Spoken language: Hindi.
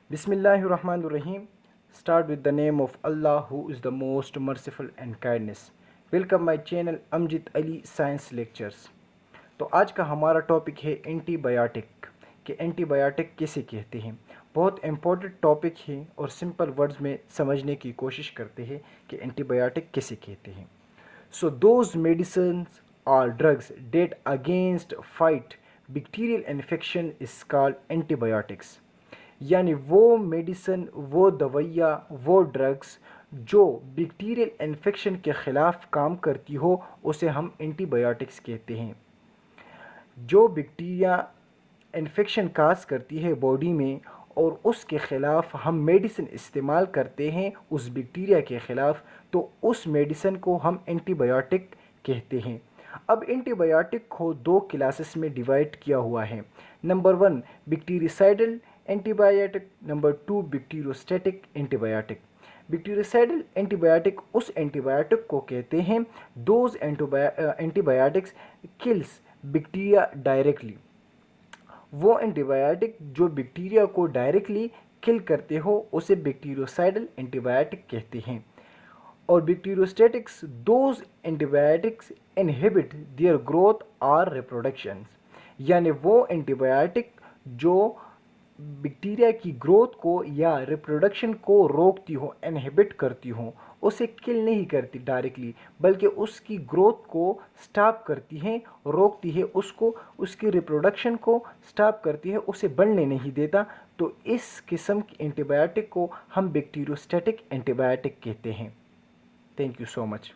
Bismillahirrahmanirrahim. Start with the name of Allah who is the most merciful and kindness. Welcome my channel Amjid Ali science lectures. तो आज का हमारा टॉपिक है एंटीबायोटिक कि एंटीबायोटिक किसे कहते हैं। बहुत इम्पोर्टेंट टॉपिक है और सिंपल वर्ड्स में समझने की कोशिश करते हैं कि एंटीबायोटिक किसे कहते हैं। सो दोज मेडिसिन्स और drugs that against fight bacterial infection is called antibiotics. यानी वो मेडिसिन, वो दवाइयाँ, वो ड्रग्स जो बैक्टीरियल इन्फेक्शन के ख़िलाफ़ काम करती हो उसे हम एंटीबायोटिक्स कहते हैं। जो बैक्टीरिया इन्फेक्शन काज करती है बॉडी में और उसके ख़िलाफ़ हम मेडिसिन इस्तेमाल करते हैं उस बैक्टीरिया के ख़िलाफ़, तो उस मेडिसिन को हम एंटीबायोटिक कहते हैं। अब एंटीबायोटिक को दो क्लासेस में डिवाइड किया हुआ है। Number 1 bactericidal antibiotic, number 2 bacteriostatic antibiotic. Bacteriocidal antibiotic उस एंटीबायोटिक को कहते हैं those antibiotics kills bacteria directly. वो एंटीबायोटिक जो बैक्टीरिया को डायरेक्टली किल करते हो उसे बैक्टीरियोसाइडल एंटीबायोटिक कहते हैं। और bacteriostatics those antibiotics inhibit their growth और रिप्रोडक्शन। यानी वो एंटीबायोटिक जो बैक्टीरिया की ग्रोथ को या रिप्रोडक्शन को रोकती हो, इनहिबिट करती हो, उसे किल नहीं करती डायरेक्टली, बल्कि उसकी ग्रोथ को स्टॉप करती है, रोकती है, उसको उसकी रिप्रोडक्शन को स्टॉप करती है, उसे बढ़ने नहीं देता। तो इस किस्म की एंटीबायोटिक को हम बैक्टीरियोस्टैटिक एंटीबायोटिक कहते हैं। Thank you so much.